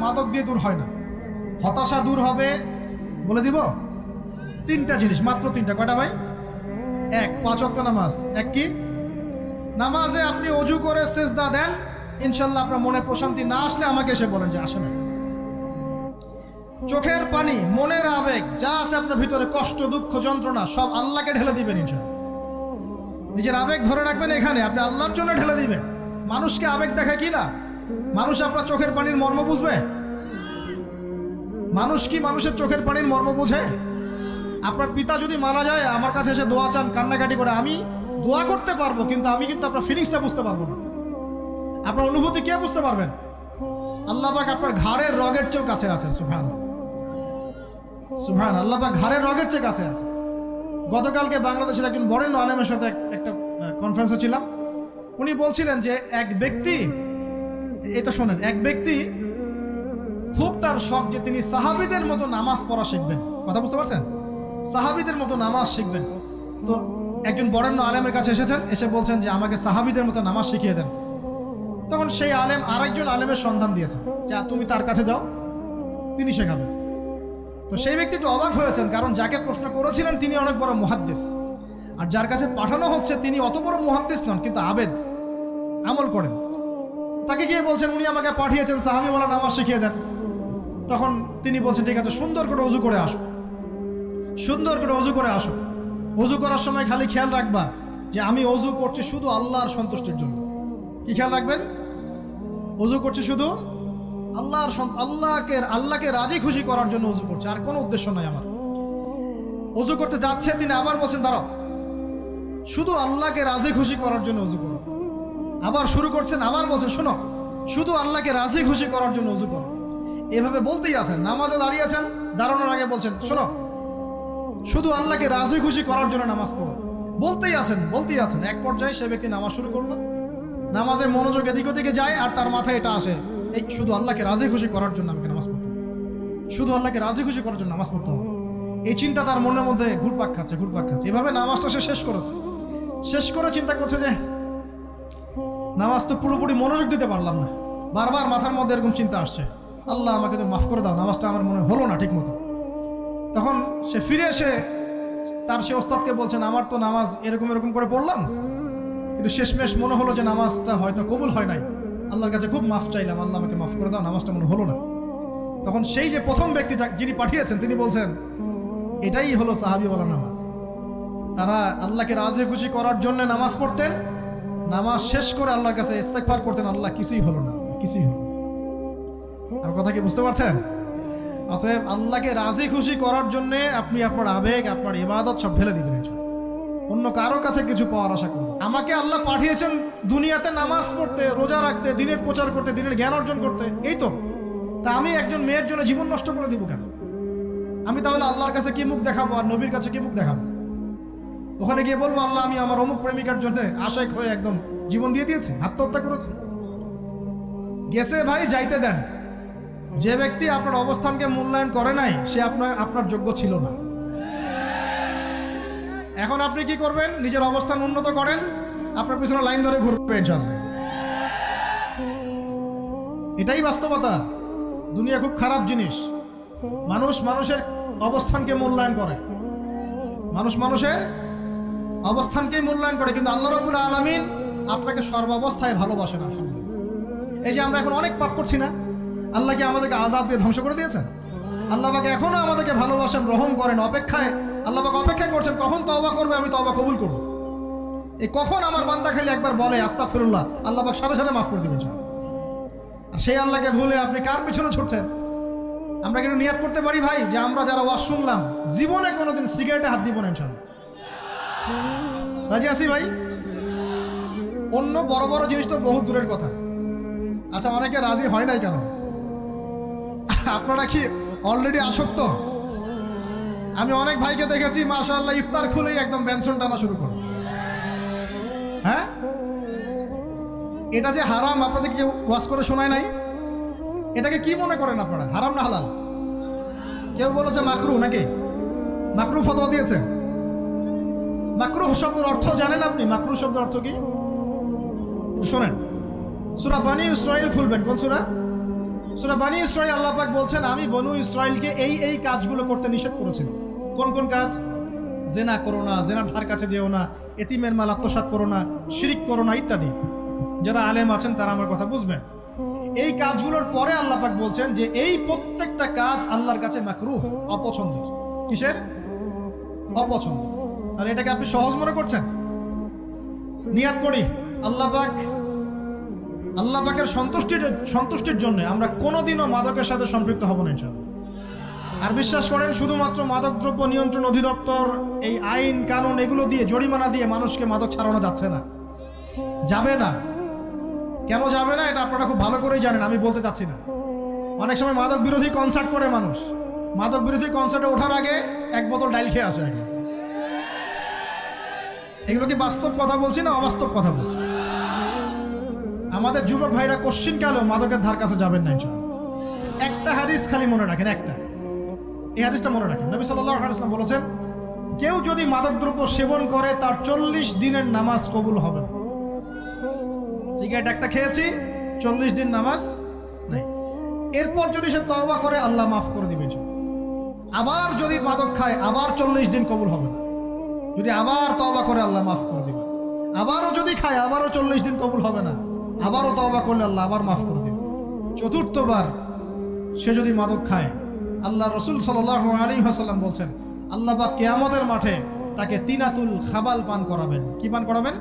মাদক দিয়ে দূর হয় না। হতাশা দূর হবে, বলে দিব, 3টা জিনিস, মাত্র 3টা। কয়টা ভাই? 1, 5 ওয়াক্ত নামাজ। এক কি? নামাজে আপনি অজু করে সিজদা দেন, ইনশাল্লাহ আপনার মনে প্রশান্তি না আসলে আমাকে এসে বলেন যে আসে না। চোখের পানি, মনের আবেগ যা আছে আপনার ভিতরে, কষ্ট, দুঃখ, যন্ত্রণা, সব আল্লাহকে ঢেলে দিবেন ইনশাল্লাহ। নিজের আবেগ ধরে রাখবেন এখানে, আপনি আল্লাহর জন্য ঢেলে দিবেন। মানুষকে আবেগ দেখা কি না? মানুষ আপনার চোখের পানির মর্ম বুঝবে? মানুষ কি মানুষের চোখের পানির মর্ম বুঝে? আপনার পিতা যদি মারা যায়, আমার কাছে এসে দোয়া চান, কান্নাকাটি করে, আমি দোয়া করতে পারবো, কিন্তু আমি কিন্তু আপনার ফিলিংসটা বুঝতে পারবো না। আপনার অনুভূতি কে বুঝতে পারবেন? আল্লাহ পাক আপনার ঘাড়ের রগের চেয়েও কাছে আছেন। সুবহানাল্লাহ, সুবহানাল্লাহ, আল্লাহ পাক ঘাড়ের রগের চেয়ে কাছে আছে। গতকালকে বাংলাদেশের একজন বরেণ্য আলেমের সাথে একটা কনফারেন্সে ছিলাম। উনি বলছিলেন যে এক ব্যক্তি, এটা শোনেন, এক ব্যক্তি খুব তার শখ যে তিনি সাহাবীদের মতো নামাজ পড়া শিখবেন। কথা বুঝতে পারছেন? সাহাবীদের মতো নামাজ শিখবেন। তো একজন বরেণ্য আলেমের কাছে এসেছেন, এসে বলছেন যে আমাকে সাহাবীদের মতো নামাজ শিখিয়ে দেন। তখন সেই আলেম আরেকজন আলেমের সন্ধান দিয়েছেন, যা তুমি তার কাছে যাও, তিনি শেখাবেন। তো সেই ব্যক্তি একটু অবাক হয়েছেন, কারণ যাকে প্রশ্ন করেছিলেন তিনি অনেক বড় মুহাদ্দিস, আর যার কাছে পাঠানো হচ্ছে তিনি অত বড় মুহাদ্দিস নন, কিন্তু আবেদ, আমল করেন। তাকে গিয়ে বলছেন উনি আমাকে পাঠিয়েছেন সাহাবীওয়ালা নামাজ শিখিয়ে দেন। তখন তিনি বলছেন ঠিক আছে, সুন্দর করে ওযু করে আসো, সুন্দর করে ওযু করে আসো। ওযু করার সময় খালি খেয়াল রাখবা যে আমি ওযু করছি শুধু আল্লাহর সন্তুষ্টির জন্য। কি খেয়াল রাখবেন? ওযু করছি শুধু আল্লাহকে রাজি খুশি করার জন্য ওযু করছে, আর কোনো উদ্দেশ্য নাই আমার। ওযু করতে যাচ্ছে, তিনি আবার বলছেন দাঁড়াও, শুধু আল্লাহকে রাজি খুশি করার জন্য ওযু করো। আবার শুরু করছেন, আবার বলছেন শোনো, শুধু আল্লাহকে রাজি খুশি করার জন্য ওযু করো। এভাবে বলতেই আছেন। নামাজে দাঁড়িয়েছেন, দাঁড়ানোর আগে বলছেন শোনো, শুধু আল্লাহকে রাজি খুশি করার জন্য নামাজ পড়ো। বলতেই আছেন। এক পর্যায়ে সে ব্যক্তি নামাজ শুরু করলো, নামাজে মনোযোগ এদিক ওদিকে যায়, আর তার মাথায় এটা আসে, এই শুধু আল্লাহকে রাজি খুশি করার জন্য আমাকে নামাজ পড়তে হবে, শুধু আল্লাহকে রাজি খুশি করার জন্য নামাজ পড়তে হবে। এই চিন্তা তার মনের মধ্যে ঘুরপাক খাচ্ছে। এভাবে নামাজটা সে শেষ করেছে। শেষ করে চিন্তা করছে যে নামাজ তো পুরোপুরি মনোযোগ দিতে পারলাম না। বারবার মাথার মধ্যে এরকম চিন্তা আসছে, আল্লাহ আমাকে তো মাফ করে দাও, নামাজটা আমার মনে হলো না ঠিক মতো। তখন সে ফিরে এসে তার সে ওস্তাদকে বলছেন আমার তো নামাজ এরকম করে পড়লাম, কিন্তু শেষমেশ মনে হলো যে নামাজটা হয়তো কবুল হয় নাই, আল্লাহর কাছে খুব মাফ চাইলাম, আল্লাহ আমাকে মাফ করে দাও, নামাজটা মনে হলো না। তখন সেই যে প্রথম ব্যক্তি যিনি পাঠিয়েছেন তিনি বলছেন এটাই হলো সাহাবীওয়ালা নামাজ। তারা আল্লাহকে রাজি খুশি করার জন্য নামাজ পড়তেন, নামাজ শেষ করে আল্লাহর কাছে ইস্তেগফার করতেন, আল্লাহ কিছুই হলো না, কিছুই হলো না। আমার কথা কি বুঝতে পারছেন? অতএব আল্লাহকে রাজি খুশি করার জন্য আপনি আপনার আবেগ, আপনার ইবাদত সব ঢেলে দিবেন, অন্য কারো কাছে কিছু পাওয়ার আশা করুন। আমাকে আল্লাহ পাঠিয়েছেন দুনিয়াতে নামাজ পড়তে, রোজা রাখতে, দিনের প্রচার করতে, দিনের জ্ঞান অর্জন করতে, এই তো। তা আমি একজন মেয়ের জন্য জীবন নষ্ট করে দিব কেন? আমি তাহলে আল্লাহর কাছে কি মুখ দেখাবো, আর নবীর কাছে কি মুখ দেখাবো? ওখানে গিয়ে বলবো আল্লাহ আমি আমার অমুক প্রেমিকার জন্য আশায় হয়ে একদম জীবন দিয়ে দিয়েছি, আত্মহত্যা করেছি। গেছে ভাই, যাইতে দেন। যে ব্যক্তি আপনার অবস্থানকে মূল্যায়ন করে নাই সে আপনার যোগ্য ছিল না। এখন আপনি কি করবেন? নিজের অবস্থান উন্নত করেন, আপনার পিছনে লাইন ধরে ঘুরবেন ইনশাআল্লাহ। এটাই বাস্তবতা। দুনিয়া খুব খারাপ জিনিস। মানুষের অবস্থানকে মূল্যায়ন করে, মানুষের অবস্থানকেই মূল্যায়ন করে, কিন্তু আল্লাহ রাব্বুল আলামিন আপনাকে সর্বাবস্থায় ভালোবাসেন। আলহামদুলিল্লাহ। এই যে আমরা এখন অনেক পাপ করছি না, আল্লাহ কি আমাদেরকে আযাব দিয়ে ধ্বংস করে দিয়েছেন? আল্লাহ পাক এখনো আমাদেরকে ভালোবাসেন, রহম করেন, অপেক্ষায় আল্লাহ পাক অপেক্ষা করছেন কখন তওবা করবে, আমি তওবা কবুল করব। এই কখন আমার বান্দা খালি একবার বলে আস্তাগফিরুল্লাহ, আল্লাহ পাক সাথে সাথে মাফ করে দিবেন। আর সেই আল্লাহকে ভুলে আপনি কার পিছনে ছুটছেন? আমরা কিন্তু নিয়াত করতে পারি ভাই যে আমরা যারা ওয়াজ শুনলাম জীবনে কোনোদিন সিগারেটে হাত দিব না ইনশাআল্লাহ। রাজি আছি ভাই? অন্য বড় বড় জিনিস তো বহুত দূরের কথা। আচ্ছা, অনেকে রাজি হয় নাই কেন? আপনারা কি অলরেডি আসক্ত? আমি অনেক ভাইকে দেখেছি মাশাআল্লাহ ইফতার খুলেই একদম বেনসন টানা শুরু করে। হ্যাঁ, এটা যে হারাম আপনাদের কেউ ওয়াজ করে শোনায় নাই? এটাকে কি মনে করেন আপনারা, হারাম না হালাল? কেউ বলেছে মাকরু, নাকি মাকরু ফতোয়া দিয়েছে? মাকরুহ শব্দের অর্থ জানেন আপনি? মাকরুহ শব্দের অর্থ কি শোনেন, সূরা বনী ইসরাঈল খুলবেন। কোন সূরা? সূরা বনী ইসরাঈল আল্লাহ পাক বলছেন, আমি বনু ইসরাইলকে এই কাজগুলো করতে নিষেধ করেছিলাম। কোন কোন কাজ? জেনা করো না, জেনার ধার কাছে যেও না, এতিমের মাল আত্মসাৎ করো না, শিরিক করো না ইত্যাদি। যারা আলেম আছেন তারা আমার কথা বুঝবেন। এই কাজগুলোর পরে আল্লাহ পাক বলছেন যে এই প্রত্যেকটা কাজ আল্লাহর কাছে মাকরুহ, অপছন্দের। কিসের? অপছন্দ। আর এটাকে আপনি সহজ মনে করছেন? নিয়াত করি আল্লাহ পাকের সন্তুষ্টির জন্য আমরা কোনোদিনও মাদকের সাথে সম্পৃক্ত হব না ইনশাআল্লাহ। আর বিশ্বাস করেন, শুধুমাত্র মাদকদ্রব্য নিয়ন্ত্রণ অধিদপ্তর এই আইন কানুন এগুলো দিয়ে, জরিমানা দিয়ে মানুষকে মাদক ছাড়ানো যাচ্ছে না, যাবে না। কেন যাবে না এটা আপনারা খুব ভালো করেই জানেন, আমি বলতে চাচ্ছি না। অনেক সময় মাদক বিরোধী কনসার্ট করে মানুষ, মাদক বিরোধী কনসার্টে ওঠার আগে এক বোতল ডাইল খেয়ে আসে আগে। এগুলো কি বাস্তব কথা বলছি না অবাস্তব কথা বলছি? আমাদের যুবক ভাইরা কোশ্চিনকালেও মাদকের ধার কাছে যাবেন না ইনশাআল্লাহ। একটা হাদিস খালি মনে রাখেন, এই হাদিসটা মনে রাখেন। নবী সাল্লাল্লাহু আলাইহি ওয়াসাল্লাম বলেছেন, কেউ যদি মাদকদ্রব্য সেবন করে তার 40 দিনের নামাজ কবুল হবে না। সিগারেট একটা খেয়েছি, 40 দিন নামাজ নাই। এরপর যদি সে তওবা করে আল্লাহ মাফ করে দিবেন। আবার যদি মাদক খায় আবার 40 দিন কবুল হবে না। যদি আবার তওবা করে আল্লাহ মাফ করে দিবেন। আবারও যদি খায় আবারও 40 দিন কবুল হবে না। আবারও তওবা করলে আল্লাহ আবার মাফ করে দিবেন। চতুর্থবার সে যদি মাদক খায়, আল্লাহ রাসূল সাল্লাল্লাহু আলাইহি ওয়াসাল্লাম বলছেন, আল্লাহ পাক কিয়ামতের মাঠে তাকে তিনাতুল খাবাল পান করাবেন। কি পান করাবেন?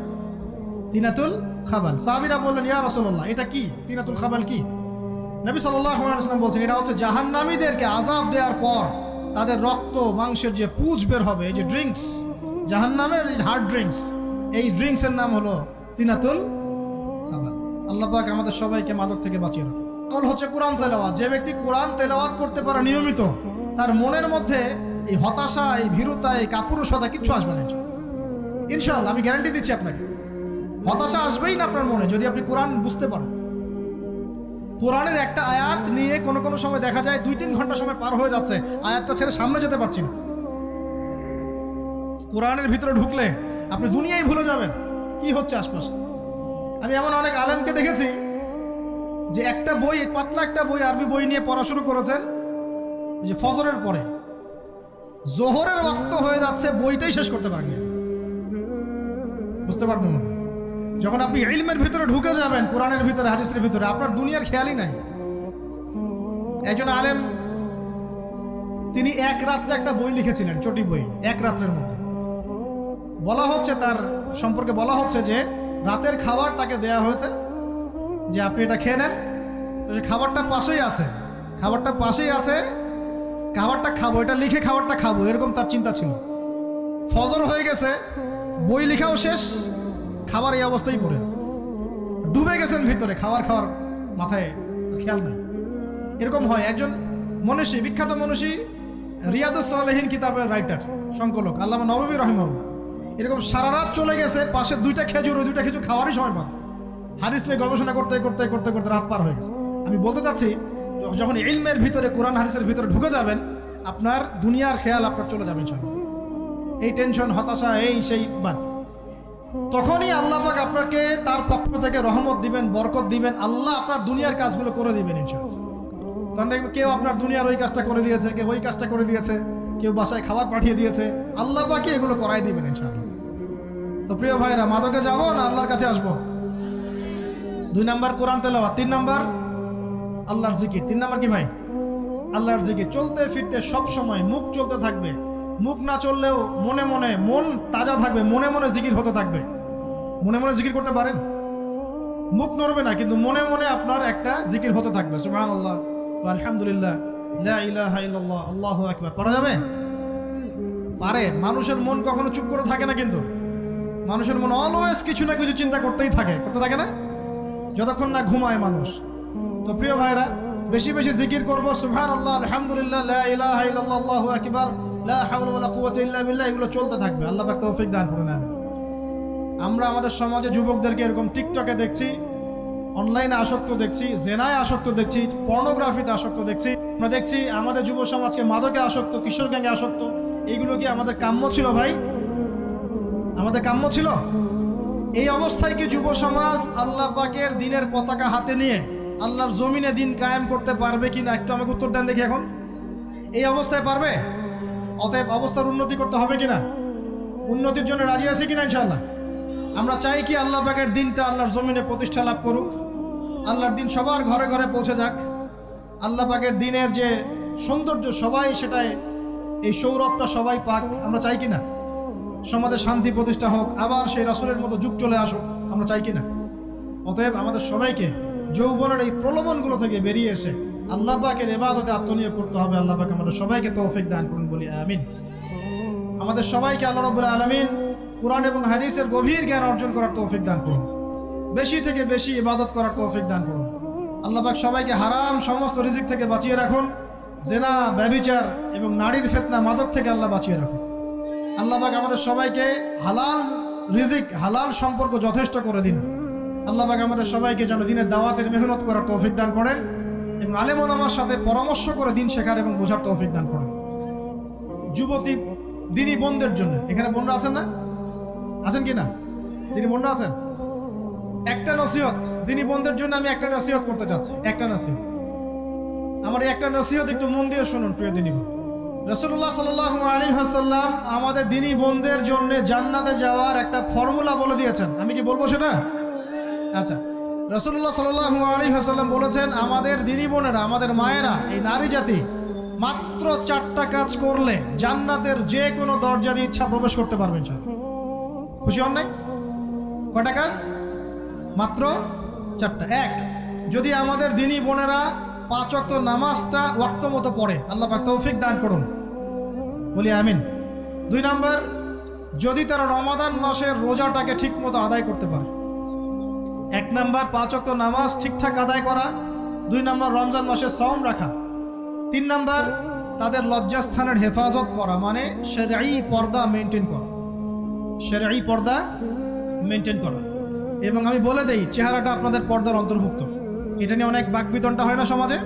তিনাতুল খাবাল। সাহাবীরা বললেন, ইয়া রাসূলুল্লাহ, এটা কি? তিনাতুল খাবাল কি? নবী সাল্লাল্লাহু আলাইহি ওয়াসাল্লাম বলছেন, এটা হচ্ছে জাহান্নামীদেরকে আযাব দেওয়ার পর তাদের রক্ত মাংসের যে পুঁজ বের হবে, এই যে ড্রিঙ্কস, জাহান্নামের হার্ড ড্রিঙ্কস, এই ড্রিঙ্কসের নাম হলো তিনাতুল খাবাল। আল্লাহ পাক আমাদের সবাইকে মাদক থেকে বাঁচিয়ে রাখে। আমল হচ্ছে কোরআন তেলাওয়াত। যে ব্যক্তি কোরআন তেলাওয়াত করতে পারে নিয়মিত, তার মনের মধ্যে এই হতাশা, এই ভীরুতা, এই কাপুরুষতা কিচ্ছু আসবে না ইনশাআল্লাহ। আমি গ্যারান্টি দিচ্ছি আপনাকে, হতাশা আসবেই না আপনার মনে যদি আপনি কোরআন বুঝতে পারেন। কোরআনের একটা আয়াত নিয়ে কোনো সময় দেখা যায় 2-3 ঘন্টা সময় পার হয়ে যাচ্ছে, আয়াতটা ছেড়ে সামনে যেতে পারছি না। কোরআনের ভিতরে ঢুকলে আপনি দুনিয়াই ভুলে যাবেন কি হচ্ছে আশপাশে। আমি এমন অনেক আলেমকে দেখেছি যে একটা বই, পাতলা একটা বই, আরবি বই নিয়ে পড়া শুরু করেছেন, যে ফজরের পরে জোহরের ওয়াক্ত হয়ে যাচ্ছে, বইটাই শেষ করতে পারেননি। বুঝতে পারবেন? যখন আপনি ইলমের ভিতরে ঢুকে যাবেন, কোরআনের ভিতরে, হাদিসের ভিতরে, আপনার দুনিয়ার খেয়ালই নাই। একজন আলেম, তিনি এক রাত্রে একটা বই লিখেছিলেন, চটি বই, এক রাত্রের মধ্যে। বলা হচ্ছে, তার সম্পর্কে বলা হচ্ছে যে রাতের খাবার তাকে দেয়া হয়েছে, যে আপনি এটা খেয়ে নেন। খাবারটা পাশেই আছে, খাবারটা খাবো, এটা লিখে খাবারটা খাবো, এরকম তার চিন্তা ছিল। ফজর হয়ে গেছে, বই লেখাও শেষ, খাবার এই অবস্থায় পড়ে আছে, ডুবে গেছেন ভিতরে, খাওয়ার মাথায় খেয়াল নাই। এরকম হয়। একজন মনীষী, বিখ্যাত মনীষী, রিয়াদুস সালেহিন কিতাবের রাইটার, সংকলক আল্লামা নববী রাহিমাহুল্লাহ, এরকম সারা রাত চলে গেছে, পাশে 2টা খেজুর, ওই 2টা খেজুর খাওয়ারই সময় পান। হাদিস নিয়ে গবেষণা করতে রাত পার হয়ে গেছে। আমি বলতে চাচ্ছি, যখন ইলমের ভিতরে, কোরআন হাদিসের ভিতরে ঢুকে যাবেন, আপনার দুনিয়ার খেয়াল আপনার চলে যাবেন সব। এই টেনশন, হতাশা, এই সেই বাদ। তখনই আল্লাহ পাক আপনাকে তার পক্ষ থেকে রহমত দিবেন, বরকত দিবেন, আল্লাহ আপনার দুনিয়ার কাজগুলো করে দিবেন ইনশাআল্লাহ। তখন দেখবেন কেউ আপনার দুনিয়ার ওই কাজটা করে দিয়েছে, কেউ ওই কাজটা করে দিয়েছে, কেউ বাসায় খাবার পাঠিয়ে দিয়েছে, আল্লাহ পাকই এগুলো করাই দিবেন ইনশাআল্লাহ। তো প্রিয় ভাইরা, মাদকে যাবো না আল্লাহর কাছে আসবো? 2 নাম্বার কোরআন তেলাওয়াত, 3 নাম্বার আল্লাহর জিকির। 3 নাম্বার কি ভাই? আল্লাহর জিকির। চলতে ফিরতে সব সময় মুখ চলতে থাকবে, মুখ না চললেও মনে মনে মন তাজা থাকবে, মনে মনে জিকির হতে থাকবে। মনে মনে জিকির করতে পারেন? মুখ নড়বে না, কিন্তু মনে মনে আপনার একটা জিকির হতে থাকবে, সুবহানাল্লাহ, আলহামদুলিল্লাহ, লা ইলাহা ইল্লাল্লাহ, আল্লাহু আকবার। পারা যাবে? পারে। মানুষের মন কখনো চুপ করে থাকে না, কিন্তু মানুষের মন অলওয়েজ কিছু না কিছু চিন্তা করতে থাকে না, যতক্ষণ না ঘুমায় মানুষ। তো প্রিয় ভাইরা, বেশি বেশি জিকির করবো, সুবহানাল্লাহ, আলহামদুলিল্লাহ, লা ইলাহা ইল্লাল্লাহ, আল্লাহু আকবার, লা হাওলা ওয়ালা কুওয়াতা ইল্লা বিল্লাহ, এগুলো চলতে থাকবে। আল্লাহ পাক তৌফিক দান করুন। আমরা আমাদের সমাজে যুবকদেরকে এরকম টিকটকে দেখছি, অনলাইনে আসক্ত দেখছি, জেনায় আসক্ত দেখছি, পর্নোগ্রাফিতে আসক্ত দেখছি। আমরা দেখছি আমাদের যুব সমাজকে মাদকে আসক্ত, কিশোর গ্যাংয়ে আসক্ত। এইগুলো কি আমাদের কাম্য ছিল ভাই? আমাদের কাম্য ছিল? এই অবস্থায় কি যুব সমাজ আল্লাহ পাকের দ্বীনের পতাকা হাতে নিয়ে আল্লাহর জমিনে দিন কায়েম করতে পারবে কিনা একটু আমাকে উত্তর দেন দেখি। এখন এই অবস্থায় পারবে? অতএব অবস্থার উন্নতি করতে হবে কিনা? উন্নতির জন্য রাজি আছে কিনা ইনশাআল্লাহ? আমরা চাই কি আল্লাহ পাকের দিনটা আল্লাহর জমিনে প্রতিষ্ঠা লাভ করুক, আল্লাহর দিন সবার ঘরে ঘরে পৌঁছে যাক। আল্লাহ পাকের দিনের যে সৌন্দর্য সবাই সেটাই, এই সৌরভটা সবাই পাক, আমরা চাই কিনা? সমাজে শান্তি প্রতিষ্ঠা হোক, আবার সেই রাসূলের মতো যুগ চলে আসুক, আমরা চাই কিনা? অতএব আমাদের সবাইকে যৌবনের এই প্রলোভনগুলো থেকে বেরিয়ে এসে আল্লাহ পাকের ইবাদতে আত্মনিয়োগ করতে হবে। আল্লাহ পাক আমাদের সবাইকে তৌফিক দান করুন, বলি আমিন। আমাদের সবাইকে আল্লাহ রাব্বুল আলামিন কুরআন এবং হাদিসের গভীর জ্ঞান অর্জন করার তৌফিক দান করুন, বেশি থেকে বেশি ইবাদত করার তৌফিক দান করুন। আল্লাহ পাক সবাইকে হারাম সমস্ত রিজিক থেকে বাঁচিয়ে রাখুন, জেনা, ব্যভিচার এবং নারীর ফিতনা, মাদক থেকে আল্লাহ বাঁচিয়ে রাখুন। আল্লাহ পাক আমাদের সবাইকে হালাল রিজিক, হালাল সম্পর্ক যথেষ্ট করে দিন। আল্লাহ পাক আমাদের সবাইকে যেন দিনের দাওয়াতের মেহনত করার তৌফিক দান করেন এবং আলেম ওলামার সাথে পরামর্শ করে দিন শেখার এবং বোঝার তৌফিক দান করেন। যুবতী দিনী বোনদের জন্য, এখানে বোনরা আছেন না? আছেন কি না? দিনী বোনরা আছেন? একটা নসিহত দিনী বোনদের জন্য আমি একটা নসিহত করতে চাচ্ছি, একটা নসিহত। আমার এই একটা নসিহত একটু মন দিয়ে শুনুন প্রিয় দিনী বোন। রাসূলুল্লাহ সাল্লাল্লাহু আলাইহি ওয়াসাল্লাম আমাদের দিনী বোনদের জন্য জান্নাতে যাওয়ার একটা ফর্মুলা বলে দিয়েছেন। আমি কি বলবো সেটা? আচ্ছা, রাসূলুল্লাহ সাল্লাল্লাহু আলাইহি ওয়াসাল্লাম বলেছেন আমাদের দিনী বোনেরা, আমাদের মায়েরা, এই নারী জাতি মাত্র 4টা কাজ করলে জান্নাতের যে কোনো দরজা দিয়ে ইচ্ছা প্রবেশ করতে পারবেন। খুশি হন নাই? কয়টা কাজ? মাত্র 4টা। এক, যদি আমাদের দিনী বোনেরা 5 ওয়াক্ত নামাজটা ওয়াক্ত মতো পড়ে, আল্লাহ পাক তৌফিক দান করুন, বলি আমিন। 2 নাম্বার, যদি তারা রমাদান মাসের রোজাটাকে ঠিক মতো আদায় করতে পারে। 1 নাম্বার 5 ওয়াক্ত নামাজ ঠিকঠাক আদায় করা, 2 নাম্বার রমজান মাসে সওম রাখা, 3 নাম্বার তাদের লজ্জাস্থানের হেফাজত করা, মানে শরঈ পর্দা মেনটেন করা, শরঈ পর্দা মেনটেন করা। এবং আমি বলে দেই, চেহারাটা আপনাদের পর্দার অন্তর্ভুক্ত। এটা নিয়ে অনেক বাকবিতণ্ডা হয় না সমাজে,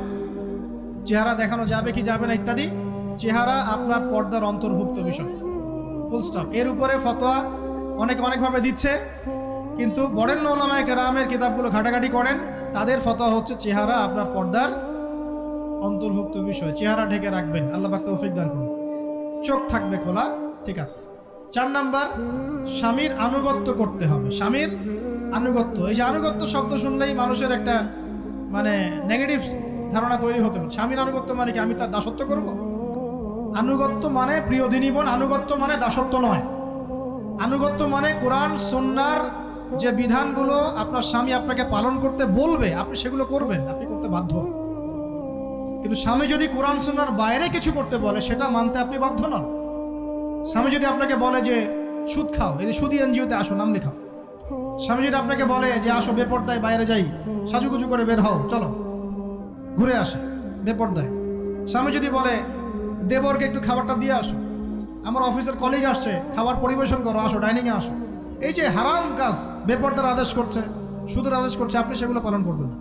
চেহারা দেখানো যাবে কি যাবে না ইত্যাদি। চেহারা আপনার পর্দার অন্তর্ভুক্ত বিষয়, ফুল স্টপ। এর উপরে ফতোয়া অনেকভাবে দিচ্ছে, কিন্তু বরেণ্য উলামায়ে কেরামের কিতাবগুলো ঘাটাঘাটি করেন, তাদের ফতোয়া হচ্ছে চেহারা আপনার পর্দার অন্তর্ভুক্ত বিষয়, চেহারা ঢেকে রাখবেন, আল্লাহ পাক তৌফিক দান করুন। চোখ থাকবে খোলা, ঠিক আছে। 4 নাম্বার, স্বামীর আনুগত্য করতে হবে। স্বামীর আনুগত্য, এই যে আনুগত্য শব্দ শুনলেই মানুষের একটা মানে নেগেটিভ ধারণা তৈরি হতে পারে। স্বামীর আনুগত্য মানে কি আমি তার দাসত্ব করব? আনুগত্য মানে, প্রিয় দিনী বোন, আনুগত্য মানে দাসত্ব নয়। আনুগত্য মানে কোরআন সুন্নাহর যে বিধানগুলো আপনার স্বামী আপনাকে পালন করতে বলবে, আপনি সেগুলো করবেন, আপনি করতে বাধ্য। কিন্তু স্বামী যদি কোরআন সুন্নাহর বাইরে কিছু করতে বলে, সেটা মানতে আপনি বাধ্য নন। স্বামী যদি আপনাকে বলে যে সুদ খাও, এই সুদি এনজিওতে আসো, নাম লেখাও। স্বামী যদি আপনাকে বলে যে আসো বেপরদায় বাইরে যাই, সাজুগুজু করে বের হও, চলো ঘুরে আসে বেপরদায়। স্বামী যদি বলে দেবরকে একটু খাবারটা দিয়ে আসো, আমার অফিসের কলিগ আসছে, খাবার পরিবেশন করো, আসো ডাইনিংয়ে আসো, এই যে হারাম কাজ, বেপরদার আদেশ করছে, সুদের আদেশ করছে, আপনি সেগুলো পালন করবেন না।